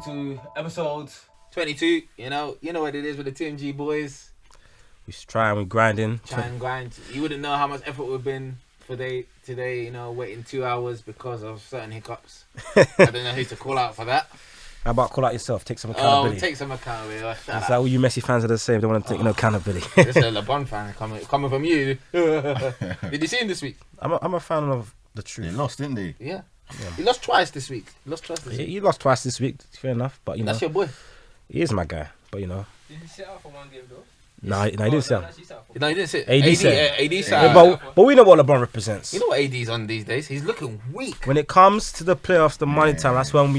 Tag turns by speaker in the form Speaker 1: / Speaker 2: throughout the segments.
Speaker 1: to episode 22. You know what it is with the TMG boys.
Speaker 2: We try and we grinding.
Speaker 1: Try and grind. You wouldn't know how much effort we've been for today. You know, waiting 2 hours because of certain hiccups. I don't know who to call out for that.
Speaker 2: How about call out yourself? Take some accountability.
Speaker 1: Take some accountability.
Speaker 2: Is that all you Messi fans are the same? They want to take no accountability.
Speaker 1: This is a LeBron fan coming from you. Did you see him this week?
Speaker 2: I'm a fan of the truth.
Speaker 3: They lost, didn't they?
Speaker 1: Yeah. He lost twice this week.
Speaker 2: He lost twice this week. Fair enough, but
Speaker 1: That's your boy.
Speaker 2: He is my guy. But
Speaker 4: Did he sit out for one game though?
Speaker 2: No, he didn't sit out.
Speaker 1: No, he didn't sit.
Speaker 2: AD
Speaker 1: sat out.
Speaker 2: But we know what LeBron represents.
Speaker 1: You know what AD's on these days? He's looking weak.
Speaker 2: When it comes to the playoffs, the money time, that's when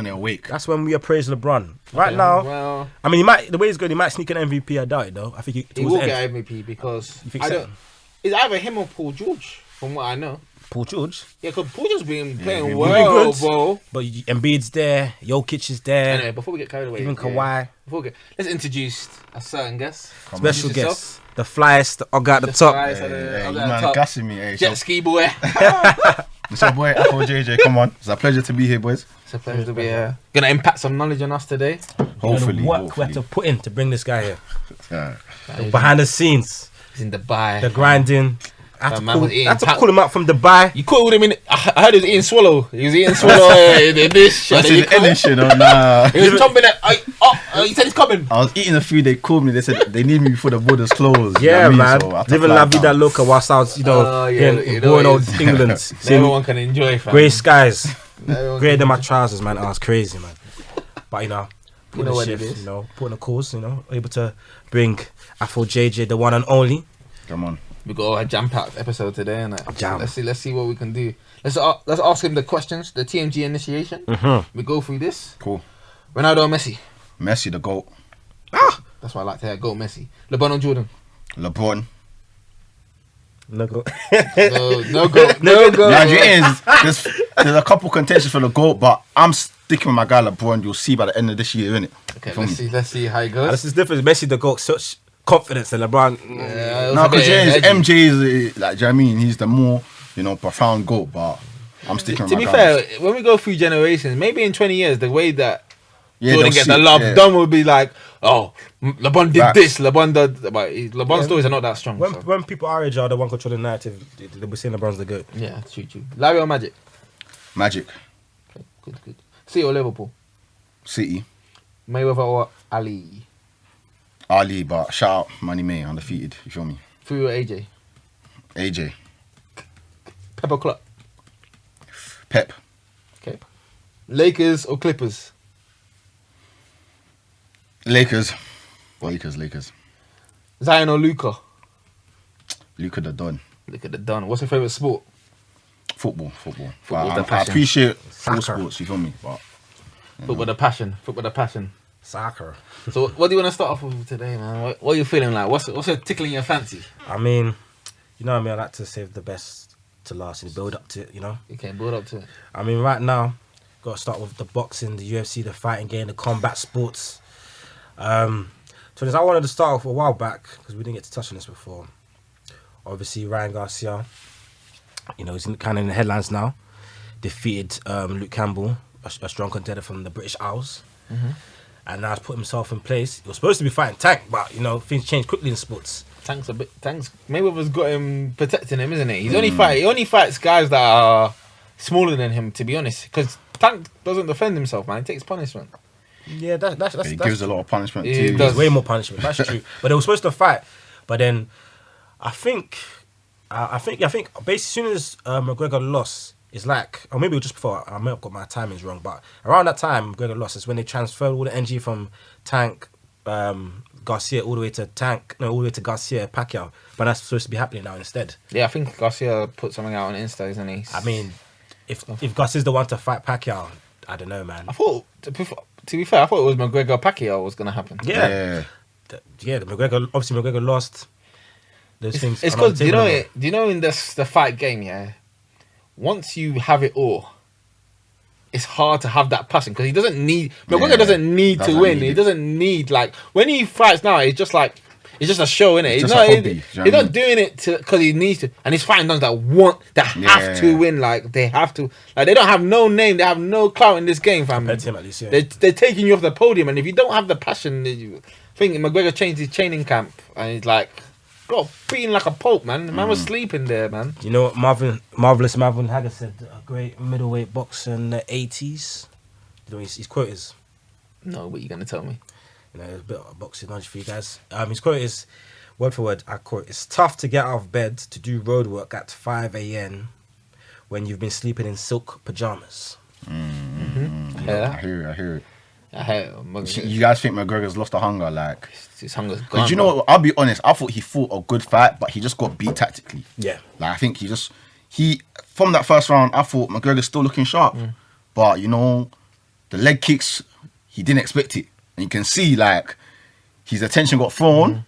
Speaker 3: they're awake.
Speaker 2: That's when we appraise LeBron. Right now,
Speaker 1: well,
Speaker 2: I mean, the way he's going, he might sneak an MVP. I doubt it though. I think
Speaker 1: he will get MVP because it's either him or Paul George, from what I know.
Speaker 2: Paul George?
Speaker 1: Yeah, because Paul George's been playing well, bro.
Speaker 2: But Embiid's there, Jokic is there.
Speaker 1: Anyway, before we get carried away,
Speaker 2: even Kawhi.
Speaker 1: Let's introduce a certain guest.
Speaker 2: Special guest. The flyest, the Ogg at the top.
Speaker 3: You man gassing me,
Speaker 1: Jet ski boy.
Speaker 3: It's your boy, Afro JJ. Come on. It's a pleasure to be here, boys.
Speaker 1: It's a pleasure to be here. Gonna impact some knowledge on us today.
Speaker 3: Hopefully.
Speaker 2: What we have to put in to bring this guy here.
Speaker 3: Yeah.
Speaker 2: Behind the scenes.
Speaker 1: He's in Dubai.
Speaker 2: The grinding. I had to call him out from Dubai.
Speaker 1: You called him in. I heard he was eating swallow. He was eating swallow. This
Speaker 3: That's in the ending shit, nah.
Speaker 1: He was jumping at. He said he's coming.
Speaker 3: I was eating the food, they called me, they said they need me before the borders close.
Speaker 2: Yeah,
Speaker 3: you know
Speaker 2: man.
Speaker 3: So
Speaker 2: living la vida loca whilst I was, in boring old England.
Speaker 1: Everyone can enjoy, fam.
Speaker 2: Grey skies. Greater than my trousers, man. I was crazy, man. But, putting
Speaker 1: what
Speaker 2: shift,
Speaker 1: it is.
Speaker 2: putting a course, able to bring Afro JJ, the one and only.
Speaker 3: Come on.
Speaker 1: We got a jam-packed episode today, and
Speaker 2: Jam.
Speaker 1: Let's see what we can do. Let's ask him the questions, the TMG initiation.
Speaker 2: Mm-hmm.
Speaker 1: We go through this.
Speaker 3: Cool.
Speaker 1: Ronaldo or Messi?
Speaker 3: Messi, the GOAT.
Speaker 1: That's what I like to hear. Go Messi. LeBron or Jordan?
Speaker 3: LeBron.
Speaker 2: No go.
Speaker 1: No go.
Speaker 3: There's a couple contentions for the GOAT, but I'm sticking with my guy LeBron. You'll see by the end of this year, innit?
Speaker 1: Okay, let's see how it goes.
Speaker 2: This is different. Messi, the GOAT, such confidence in LeBron.
Speaker 3: No, because MJ is like, do you know what I mean? He's the more, profound GOAT, but I'm sticking with my guy.
Speaker 1: To be fair, when we go through generations, maybe in 20 years, the way that Jordan gets the love done will be like, oh, LeBron did this, LeBron did, but LeBron's stories are not that strong.
Speaker 2: When people our age are the one controlling the narrative, they'll be saying LeBron's the GOAT.
Speaker 1: Yeah, true. Larry or Magic?
Speaker 3: Magic.
Speaker 1: Okay, good. City or Liverpool?
Speaker 3: City.
Speaker 1: Mayweather or Ali?
Speaker 3: Ali, but shout out Money May, undefeated, you feel me?
Speaker 1: Fury or AJ?
Speaker 3: AJ.
Speaker 1: Pep or Klopp?
Speaker 3: Pep.
Speaker 1: Okay. Lakers or Clippers?
Speaker 3: Lakers.
Speaker 1: Zion or Luka?
Speaker 3: Luka the Don.
Speaker 1: Look at the Don. What's your favourite sport?
Speaker 3: Football.
Speaker 1: But
Speaker 3: I appreciate all
Speaker 2: Soccer.
Speaker 3: sports, you feel me? But
Speaker 1: Football with a passion.
Speaker 2: Soccer.
Speaker 1: So what do you want to start off with today, man? What are you feeling like? What's tickling your fancy?
Speaker 2: I mean, I like to save the best to last and build up to it,
Speaker 1: You can build up to it.
Speaker 2: I mean, right now, got to start with the boxing, the UFC, the fighting game, the combat sports. So I wanted to start off a while back because we didn't get to touch on this before. Obviously, Ryan Garcia, he's kind of in the headlines now. Defeated Luke Campbell, a strong contender from the British Isles.
Speaker 1: Mm-hmm.
Speaker 2: And now he's put himself in place. He was supposed to be fighting Tank, but, things change quickly in sports.
Speaker 1: Tank's Mayweather's got him protecting him, isn't it? He only fights guys that are smaller than him, to be honest. Because Tank doesn't defend himself, man. He takes punishment.
Speaker 2: Yeah, that's
Speaker 3: he gives a lot of punishment
Speaker 1: Yeah,
Speaker 3: too.
Speaker 2: There's way more punishment. That's true. But they were supposed to fight. But then, I think, basically, as soon as McGregor lost, it's like, or maybe it was just before. I may have got my timings wrong, but around that time, McGregor lost. It's when they transferred all the energy from Tank, Garcia all the way to Garcia Pacquiao. But that's supposed to be happening now instead.
Speaker 1: Yeah, I think Garcia put something out on Insta, isn't he?
Speaker 2: I mean, if Garcia's the one to fight Pacquiao, I don't know, man.
Speaker 1: I thought, to be fair, I thought it was McGregor Pacquiao was gonna happen.
Speaker 3: Yeah.
Speaker 2: McGregor lost. Those things.
Speaker 1: It's because do you know in the fight game, yeah. Once you have it all, it's hard to have that passion because McGregor doesn't need to win. He doesn't need when he fights now. It's just like It's just a show, innit?
Speaker 3: It's
Speaker 1: He's
Speaker 3: just
Speaker 1: not,
Speaker 3: a hobby,
Speaker 1: he's
Speaker 3: do you know what I
Speaker 1: not doing it because he needs to. And he's fighting guys that have to win. Like, they have to. Like, they don't have no name. They have no clout in this game, fam.
Speaker 2: Compared to him, at least, yeah.
Speaker 1: They're taking you off the podium. And if you don't have the passion, I think McGregor changed his training camp. And he's like, got beaten like a pope, man. The man was sleeping there, man.
Speaker 2: You know what Marvelous Marvin Hagger said? A great middleweight boxer in the 80s. You know his quote is?
Speaker 1: No, what are you going to tell me?
Speaker 2: You know, a bit of boxing knowledge for you guys. His quote is, word for word, I quote, "It's tough to get out of bed to do road work at 5 a.m. when you've been sleeping in silk pajamas."
Speaker 1: Yeah.
Speaker 3: I hear it.
Speaker 1: I hear
Speaker 3: You guys think McGregor's lost the hunger? Like,
Speaker 1: his hunger's gone.
Speaker 3: because you know, what, I'll be honest. I thought he fought a good fight, but he just got beat tactically.
Speaker 2: Yeah.
Speaker 3: Like, I think he from that first round, I thought McGregor's still looking sharp, but you know, the leg kicks, he didn't expect it, and you can see like his attention got thrown.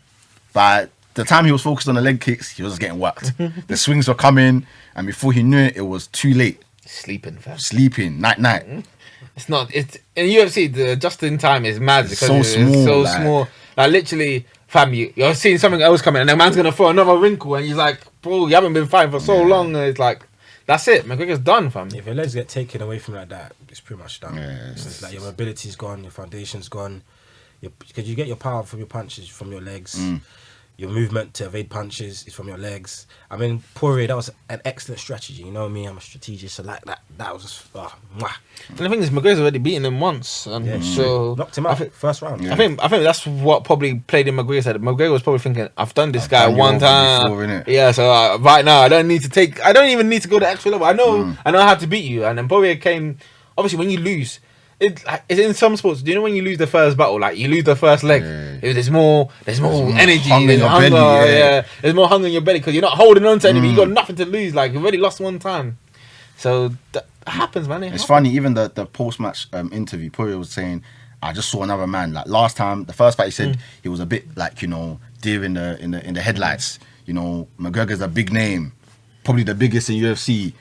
Speaker 3: But the time he was focused on the leg kicks, he was getting whacked. The swings were coming, and before he knew it, it was too late.
Speaker 1: Sleeping, fam.
Speaker 3: Sleeping, night.
Speaker 1: It's not. It's in UFC. The just in time is mad because
Speaker 3: So
Speaker 1: it's
Speaker 3: small,
Speaker 1: so
Speaker 3: like-
Speaker 1: small. Like literally, fam, you're seeing something else coming, and the man's gonna throw another wrinkle, and he's like, "Bro, you haven't been fighting for so long." And it's like, that's it. McGregor's done, fam.
Speaker 2: If your legs get taken away from you like that, it's pretty much done.
Speaker 3: Yeah,
Speaker 2: It's like your mobility's gone, your foundation's gone. Because you get your power from your punches from your legs. Your movement to evade punches is from your legs. I mean, Poirier, that was an excellent strategy. You know me, I'm a strategist, so like that was just mwah.
Speaker 1: And the thing is, McGregor's already beaten him once, and so
Speaker 2: Knocked him out first round.
Speaker 3: Yeah.
Speaker 1: I think that's what probably played in McGregor's head. McGregor was probably thinking, "I've done this
Speaker 3: I've
Speaker 1: guy
Speaker 3: done you
Speaker 1: one
Speaker 3: over
Speaker 1: time,
Speaker 3: before, innit?
Speaker 1: yeah. So right now, I don't even need to go the extra level. I know how to beat you." And then Poirier came. Obviously, when you lose, it's in some sports. Do you know when you lose the first battle, like you lose the first leg, there's more energy,
Speaker 3: hunger in
Speaker 1: there's
Speaker 3: your
Speaker 1: hunger,
Speaker 3: belly, yeah.
Speaker 1: there's more hunger in your belly because you're not holding on to anything. You got nothing to lose. Like you've already lost one time, so that happens, man.
Speaker 3: It's funny, even the post-match interview, Poirier was saying, "I just saw another man." Like last time, the first fight, he said he was a bit like, you know, deer in the headlights. You know, McGregor's a big name, probably the biggest in UFC.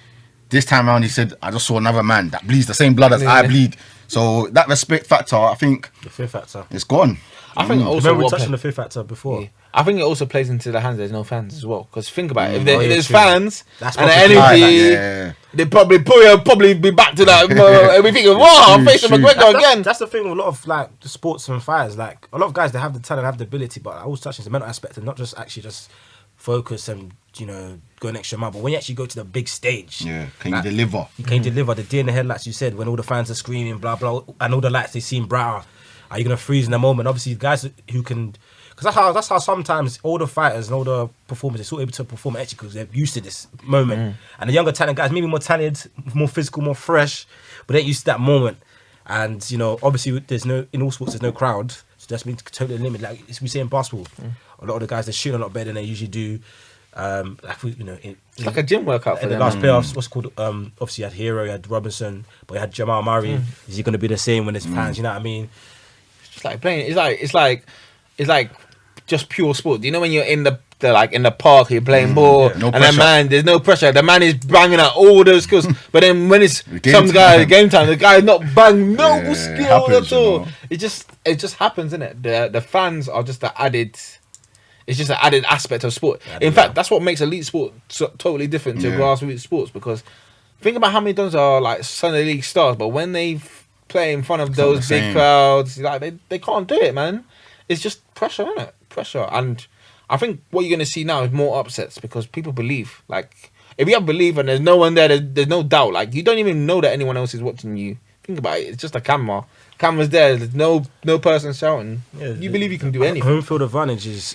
Speaker 3: This time around, he said, "I just saw another man that bleeds the same blood as I bleed." So that respect factor, I think,
Speaker 2: The fear factor.
Speaker 3: it's gone.
Speaker 1: I think also
Speaker 2: Remember we
Speaker 1: what
Speaker 2: touched
Speaker 1: play-
Speaker 2: on the fear factor before.
Speaker 1: Yeah. I think it also plays into the hands. There's no fans as well. Because think about it, if
Speaker 2: Oh, yeah,
Speaker 1: there's
Speaker 2: true.
Speaker 1: fans
Speaker 2: That's
Speaker 1: and the
Speaker 2: probably
Speaker 1: energy,
Speaker 2: why,
Speaker 3: yeah.
Speaker 1: they probably be back to that. And we thinking, "Wow, I'm facing
Speaker 3: True.
Speaker 1: McGregor again."
Speaker 2: That's the thing with a lot of like the sports and fighters. Like a lot of guys, they have the talent, have the ability, but I always touch on the mental aspect and not just actually just focus and, you know, go an extra mile. But when you actually go to the big stage,
Speaker 3: Yeah, can you
Speaker 2: like,
Speaker 3: deliver?
Speaker 2: you can deliver the deer in the headlights. You said when all the fans are screaming, blah blah, and all the lights they seem brighter. Are you gonna freeze in the moment? Obviously, guys who can, because that's how sometimes all the fighters and all the performers they're still able to perform actually because they're used to this moment. And the younger talent guys, maybe more talented, more physical, more fresh, but they're used to that moment. And you know, obviously, in all sports there's no crowd, so that's been totally limited. Like we say in basketball, a lot of the guys they're shooting a lot better than they usually do. Like you know,
Speaker 1: It's like a gym workout for
Speaker 2: in the
Speaker 1: them.
Speaker 2: last playoffs, what's it called? Obviously, you had Hero, you had Robinson, but you had Jamal Murray. Is he going to be the same when there's fans? You know what I mean?
Speaker 1: It's like playing. It's like just pure sport. You know when you're in the like in the park, you're playing ball,
Speaker 3: Yeah, no
Speaker 1: and then
Speaker 3: pressure.
Speaker 1: man, there's no pressure. The man is banging out all those skills, but then when it's
Speaker 3: Game
Speaker 1: some guy
Speaker 3: time.
Speaker 1: game time, the guy's not banging no
Speaker 3: Yeah, it
Speaker 1: skill
Speaker 3: happens,
Speaker 1: at all.
Speaker 3: you know.
Speaker 1: It just happens, isn't it? The fans are just the added. It's just an added aspect of sport. In fact, that's what makes elite sport totally different to
Speaker 3: Yeah.
Speaker 1: grassroots sports. Because think about how many times are like Sunday League stars, but when they play in front of
Speaker 3: not
Speaker 1: those
Speaker 3: the
Speaker 1: big
Speaker 3: same.
Speaker 1: crowds, like they can't do it, man. It's just pressure, isn't it? Pressure. And I think what you're gonna see now is more upsets because people believe. Like if you have belief and there's no one there, there's no doubt. Like you don't even know that anyone else is watching you. Think about it. It's just a camera. Camera's there. There's no person shouting.
Speaker 2: Yeah,
Speaker 1: you believe you can do anything.
Speaker 2: Home field advantage is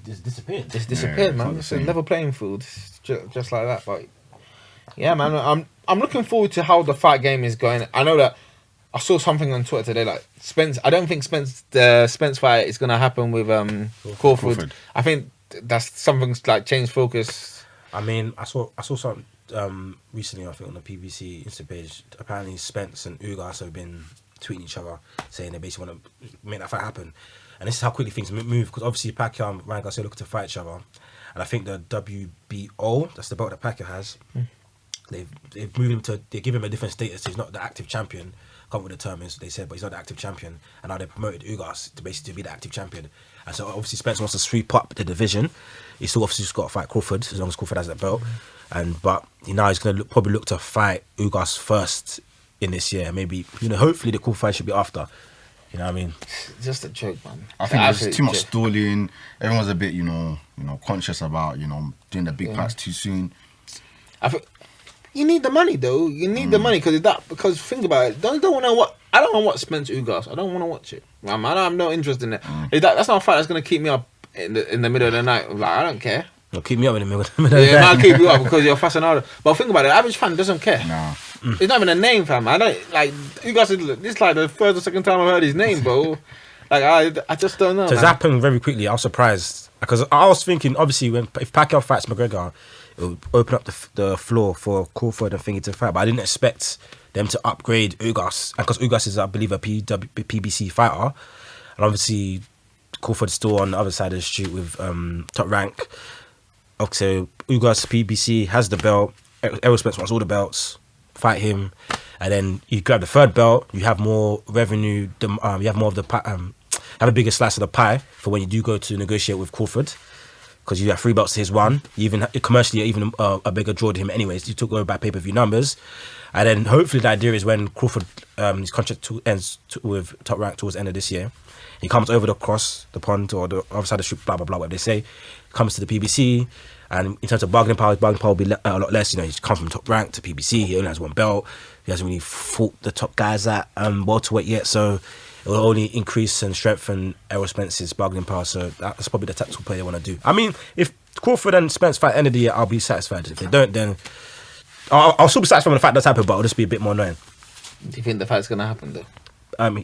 Speaker 2: disappeared.
Speaker 1: It's disappeared,
Speaker 3: it's
Speaker 1: man.
Speaker 3: not the
Speaker 1: It's a
Speaker 3: same.
Speaker 1: level playing field, it's just like that. But yeah, man, I'm looking forward to how the fight game is going. I know that I saw something on Twitter today, like Spence. I don't think the Spence fight is gonna happen with Crawford. I think that's something like changed focus.
Speaker 2: I mean, I saw something recently. I think on the PBC Insta page. Apparently, Spence and Ugas have been tweeting each other, saying they basically want to make that fight happen. And this is how quickly things move, because obviously Pacquiao and Ryan Garcia looking to fight each other. And I think the WBO, that's the belt that Pacquiao has, they've moved him to, they give him a different status. He's not the active champion, can't remember the term is, they said, but he's not the active champion. And now they promoted Ugas to basically be the active champion. And so obviously Spence wants to sweep up the division. He's still obviously just got to fight Crawford, as long as Crawford has that belt. But now he's going to probably look to fight Ugas first in this year. Maybe, hopefully the Crawford fight should be after. You know what I mean?
Speaker 1: Just a joke, man.
Speaker 3: I think there's too much stalling. Everyone's a bit, conscious about, doing the big fights too soon.
Speaker 1: I think you need the money though. You need the money because think about it. I don't want to watch Spence Ugas. I don't want to watch it. I have no interest in it. That's not a fight that's gonna keep me up in the middle of the night. Like, I don't care.
Speaker 2: It'll keep me up in the middle of the night.
Speaker 1: Yeah, it might keep you up because you're fascinated. But think about it. The average fan doesn't care.
Speaker 3: Nah.
Speaker 1: It's not even a name, fam. I don't like Ugas. This is like the first or second time I heard his name, bro. Like I just don't know.
Speaker 2: So it's happened very quickly. I was surprised because I was thinking, obviously, if Pacquiao fights McGregor, it would open up the floor for Crawford and Thingy to fight. But I didn't expect them to upgrade Ugas, because Ugas is, I believe, a PBC fighter, and obviously Crawford's still on the other side of the street with Top Rank. Okay, so Ugas PBC has the belt. Errol Spence wants all the belts. Fight him, and then you grab the third belt. You have more revenue. You have more of the have a bigger slice of the pie for when you do go to negotiate with Crawford, because you have 3 belts to his 1. You even commercially, even a bigger draw to him. Anyways, you took over by pay-per-view numbers, and then hopefully the idea is when Crawford his contract ends with Top Rank towards the end of this year, he comes over the pond or the other side of the street, blah blah blah, what they say, comes to the PBC. And in terms of bargaining power will be a lot less. He's come from Top Rank to PBC. He only has 1 belt. He hasn't really fought the top guys at welterweight yet, so it will only increase and strengthen Errol Spence's bargaining power. So that's probably the tactical play they want to do. I mean, if Crawford and Spence fight at the end of the year, I'll be satisfied. If they don't, then I'll still be satisfied when the fight does happen, but it'll just be a bit more annoying.
Speaker 1: Do you think the fight's gonna happen though?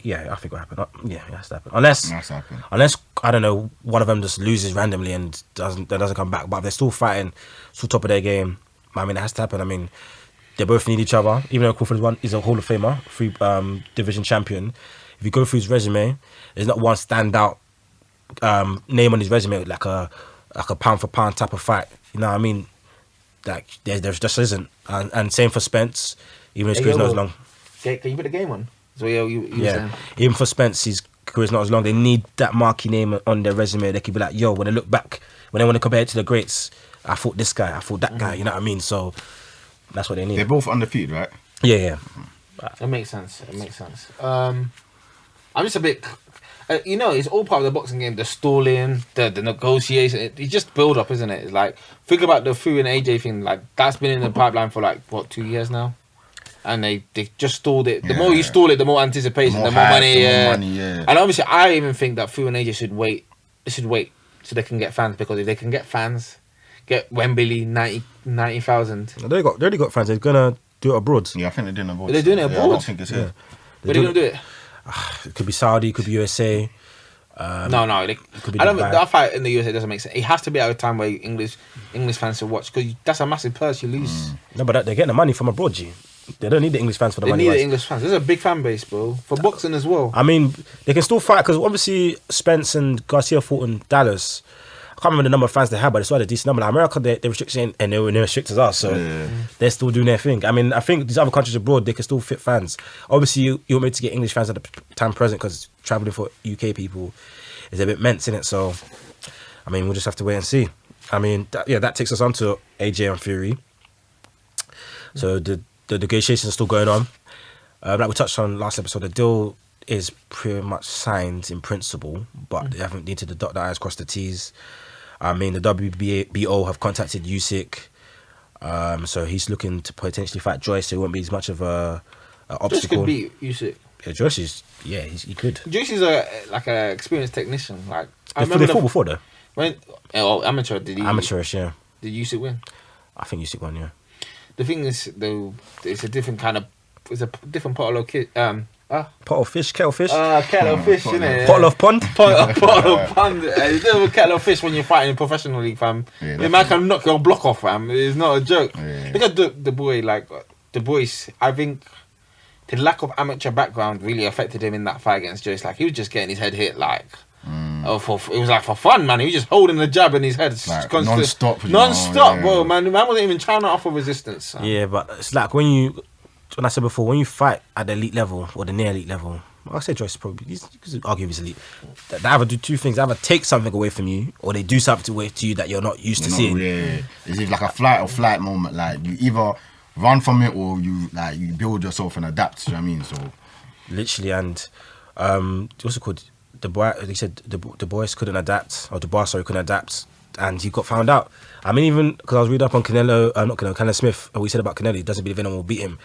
Speaker 2: Yeah, I think it'll happen. Yeah, it has to happen. Unless I don't know, one of them just loses randomly and doesn't come back. But if they're still fighting, still top of their game, I mean, it has to happen. I mean, they both need each other. Even though Crawford is a Hall of Famer, 3 division champion. If you go through his resume, there's not one standout name on his resume like a pound for pound type of fight. You know what I mean? Like there just isn't. And same for Spence. Even his career's not as long.
Speaker 1: Can you put the game on? So you saying?
Speaker 2: Even for Spence, his career's not as long. They need that marquee name on their resume. They could be like, yo, when they look back, when they want to compare it to the greats, I fought this guy, I fought that guy. You know what I mean? So that's what they need.
Speaker 3: They're both undefeated, right?
Speaker 2: Yeah.
Speaker 1: It makes sense. I'm just a bit. It's all part of the boxing game. The stalling, the negotiation. It's just build up, isn't it? It's like, think about the Fu and AJ thing. Like, that's been in the pipeline for 2 years now. And they just stalled it. The more you stall it, the more anticipation, the more money. And obviously, I even think that Fu and AJ should wait. They should wait so they can get fans, because if they can get fans, get Wembley 90,000.
Speaker 2: They already got fans. They're gonna do it abroad.
Speaker 3: Yeah, I think they're doing it abroad.
Speaker 1: They're doing it abroad.
Speaker 3: I don't think it's here.
Speaker 1: Where are they gonna do it?
Speaker 2: It could be Saudi. It could be USA.
Speaker 1: No. That fight in the USA doesn't make sense. It has to be at a time where English fans should watch, because that's a massive purse you lose.
Speaker 2: No, but they're getting the money from abroad, G. They don't need the English fans for the money.
Speaker 1: They need the English fans. There's a big fan base, bro, for boxing as well.
Speaker 2: I mean, they can still fight, because obviously Spence and Garcia fought in Dallas. I can't remember the number of fans they had, but it's quite a decent number. Like America, they're restricting, and they were restrict as us, so they're still doing their thing. I mean, I think these other countries abroad, they can still fit fans. Obviously, you want me to get English fans at the time present, because traveling for UK people is a bit mental, in it. So, I mean, we'll just have to wait and see. I mean, that takes us on to AJ and Fury. So the negotiations are still going on. Like we touched on last episode, the deal is pretty much signed in principle, but they haven't needed to dot the I's, cross the T's. I mean, the WBO have contacted Usyk, so he's looking to potentially fight Joyce, so it won't be as much of a obstacle.
Speaker 1: Joyce could beat Usyk.
Speaker 2: Yeah, Joyce is, he could.
Speaker 1: Joyce is a experienced technician. Like,
Speaker 2: they fought before though.
Speaker 1: Amateur,
Speaker 2: Amateurish, yeah.
Speaker 1: Did Usyk win?
Speaker 2: I think Usyk won, yeah.
Speaker 1: The thing is, though, it's a different kind of, it's a different pot of
Speaker 2: pot of fish, kettle fish.
Speaker 1: Kettle of fish, innit?
Speaker 2: Pot of pond.
Speaker 1: Pot of pond. It's a kettle of fish when you're fighting professionally, fam. Yeah, the man can knock your block off, fam. It's not a joke. Yeah. Look at the boy, the boys. I think the lack of amateur background really affected him in that fight against Joyce. Like, he was just getting his head hit, it was like for fun, man. He was just holding the jab in his head,
Speaker 3: like non-stop,
Speaker 1: bro. Man wasn't even trying to offer resistance.
Speaker 2: Yeah, but it's like when you when I said before, when you fight at the elite level or the near elite level, I say Joyce is probably, you could argue he's elite. They either do two things: they either take something away from you, or they do something away to you that you're not used to seeing.
Speaker 3: Yeah, it's like a flight or flight moment. Like you either run from it or you build yourself and adapt. You know what I mean? So
Speaker 2: literally, and what's it called? The boy, he said the boys couldn't adapt, or the boss couldn't adapt, and he got found out. I mean, even because I was reading up on Canelo Smith, and we said about Canelo, he doesn't believe anyone will beat him.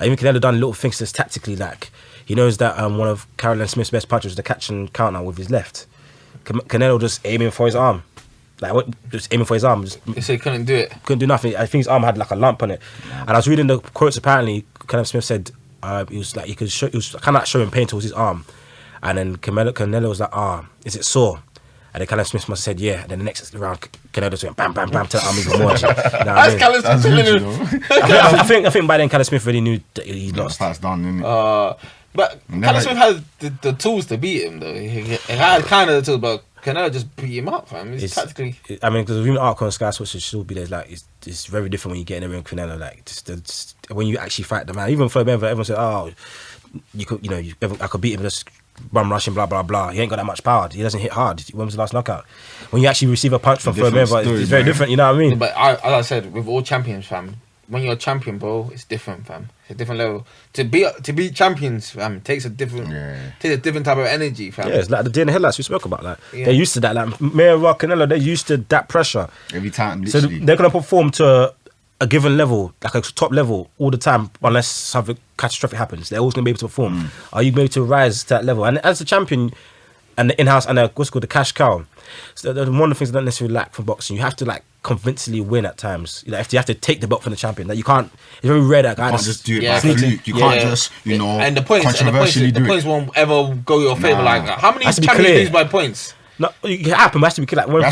Speaker 2: Even Canelo done little things just tactically, like he knows that one of Caroline Smith's best punches was the catch and counter with his left. Canelo just aiming for his arm, just aiming for his arm.
Speaker 1: He said he couldn't do it.
Speaker 2: Couldn't do nothing. I think his arm had like a lump on it. And I was reading the quotes. Apparently, Caroline Smith said he was like he was kind of like showing pain towards his arm, and then Canelo was like, is it sore? And then Callum Smith must have said, yeah. And then the next round, Canelo just went bam, bam, bam to the arm even more.
Speaker 1: That's Callum Smith telling him.
Speaker 2: I think by then Callum Smith already knew that he lost.
Speaker 3: That's done, isn't it?
Speaker 1: But Callum Smith has the tools to beat him, though. He had kind of the tools, but Canelo just beat him up, fam. It's tactically.
Speaker 2: I mean, because even Arc on Sky Sports should still be there. Like, it's very different when you get in the ring with Canelo. Like, just when you actually fight the man. Even for everyone said, I could beat him just bum rushing, blah blah blah. He ain't got that much power. He doesn't hit hard. When was the last knockout? When you actually receive a punch from Floyd Mayweather, it's very different. You know what I mean?
Speaker 1: But as I said, with all champions, fam, when you're a champion, bro, it's different, fam. It's a different level. To beat champions, fam, takes a different type of energy, fam.
Speaker 2: Yeah, it's like the day in the headlights we spoke about. Like they're used to that. Like Mayweather, Canelo, they're used to that pressure
Speaker 3: every time.
Speaker 2: So
Speaker 3: Literally.
Speaker 2: they're gonna perform to a given level, like a top level, all the time, unless something catastrophic happens. They're always gonna be able to perform. Are you able to rise to that level? And as a champion, and the in-house, and what's called the cash cow. So one of the things I don't necessarily lack from boxing, you have to like convincingly win at times. If you have to take the belt from the champion, that you can't. It's very rare that guy.
Speaker 3: You can't just do it by fluke. You can't just,
Speaker 1: and the points,
Speaker 3: controversially do it.
Speaker 1: The points won't ever go your favor. Like how many champions lose by points?
Speaker 2: No, it can happen. It has to be clear. Like when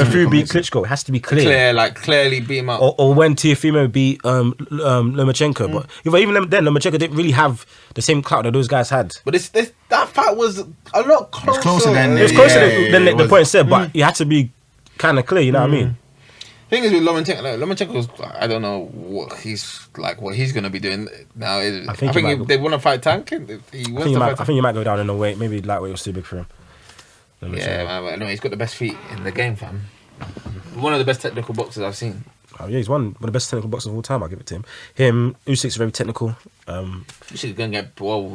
Speaker 2: Fury beat Klitschko, it has to be clear.
Speaker 1: Clearly beat him up.
Speaker 2: Or when Teofimo beat Lomachenko. But even then, Lomachenko didn't really have the same clout that those guys had.
Speaker 1: But that fight was a lot closer.
Speaker 3: It was closer than
Speaker 2: the point said, but it had to be kind of clear. You know what I mean?
Speaker 1: Thing is with Lomachenko was, I don't know what he's gonna be doing now. I think they want to fight Tank. I
Speaker 2: think he might go down in a weight. Maybe lightweight was too big for him.
Speaker 1: Yeah, man, no, he's got the best feet in the game, fam. One of the best technical boxers I've seen.
Speaker 2: Oh yeah, he's one of the best technical boxers of all time. I'll give it to him. Usyk's very technical.
Speaker 1: Usyk's he's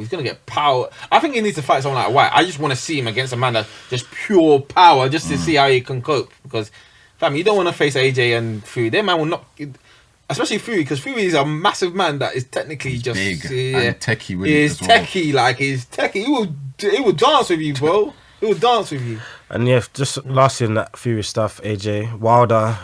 Speaker 1: gonna get power. I think he needs to fight someone like White. I just want to see him against a man that's just pure power, just to see how he can cope. Because, fam, you don't want to face AJ and Fury. Their man will not. Especially Fury, because Fury is a massive man that is technically just
Speaker 3: big and techie.
Speaker 1: He's techie. He will dance with you, bro. He will dance with you.
Speaker 2: And yeah, just last year in that Fury stuff, AJ Wilder,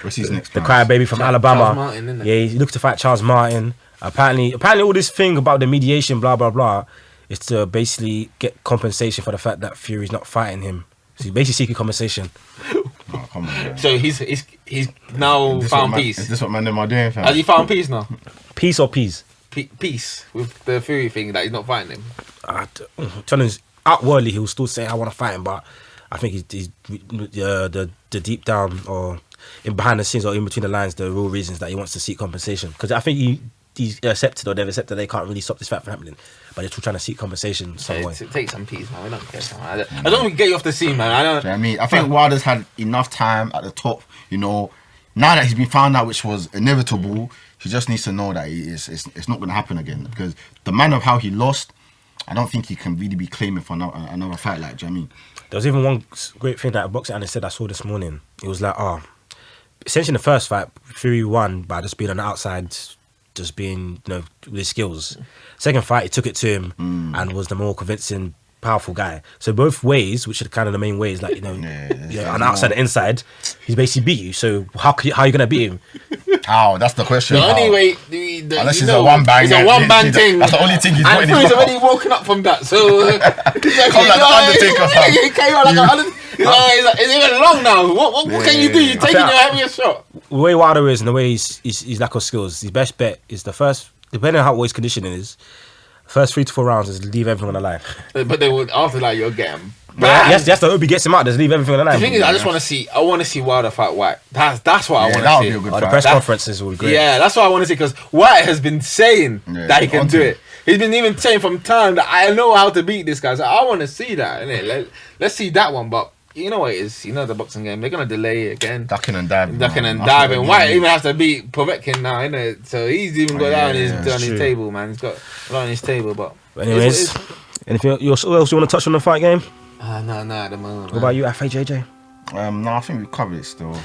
Speaker 3: what's his next?
Speaker 2: The crybaby from Alabama.
Speaker 1: Charles Martin, isn't it?
Speaker 2: Yeah, he looked to fight Charles Martin. Apparently, all this thing about the mediation, blah blah blah, is to basically get compensation for the fact that Fury's not fighting him. So he's basically seeking compensation.
Speaker 3: Oh, come on, bro.
Speaker 1: So he's now found peace.
Speaker 3: Is this what man them are doing, fam?
Speaker 1: Has he found peace now?
Speaker 2: Peace or peas?
Speaker 1: Peace with the Fury thing that he's not fighting him.
Speaker 2: Challenge outwardly, he'll still say I want to fight him, but I think he's the deep down or in behind the scenes or in between the lines, the real reasons that he wants to seek compensation. Because I think he's accepted or they've accepted they can't really stop this fight from happening, but they're still trying to seek compensation some way.
Speaker 1: Take some peace, man. We don't care. I don't want to get you off the scene, man.
Speaker 3: Do you know what I mean? I think Wilder's had enough time at the top. Now that he's been found out, which was inevitable, he just needs to know that it's not going to happen again. Because the manner of how he lost, I don't think he can really be claiming for another fight. Like, do you know what I mean?
Speaker 2: There was even one great thing that a boxing analyst said I saw this morning. It was like, essentially in the first fight, Fury won by just being on the outside, just being, with his skills. Second fight, he took it to him and was the more convincing, powerful guy. So both ways, which are kind of the main ways, like, on the outside and inside, he's basically beat you. So how are you going to beat him?
Speaker 3: How? That's the question.
Speaker 1: The only way,
Speaker 3: unless it's a one bang.
Speaker 1: It's a one bang thing.
Speaker 3: That's the only thing he's
Speaker 1: and Fury's already woken up from that. So he's
Speaker 3: come like the Undertaker, fam.
Speaker 1: It's even long now. What can you do? You're taking your heaviest shot.
Speaker 2: The way Wilder is and the way he's lack of skills, his best bet is the first, depending on how his conditioning is, first 3 to 4 rounds is leave everything on the line.
Speaker 1: But they would after that you're getting
Speaker 2: But yes, the Obi gets him out. Just leave everything on the line.
Speaker 1: The thing is, I want to see Wilder fight White. That's what I want to see.
Speaker 3: That would be a good
Speaker 2: The
Speaker 3: fight.
Speaker 2: press conferences will be great.
Speaker 1: Yeah, that's what I want to see because White has been saying that he can do it. He's been even saying from time that I know how to beat this guy. So I want to see that. Innit? Let's see that one. But you know what it is. You know the boxing game. They're gonna delay it again.
Speaker 3: Ducking and diving.
Speaker 1: And White even has to beat Povetkin now, innit? So he's even got that on his table, man. He's got a lot on his table. But
Speaker 2: anyways, anything else you want to touch on the fight game?
Speaker 1: No, at the moment.
Speaker 2: What about you, FAJJ?
Speaker 3: No, I think we covered it still.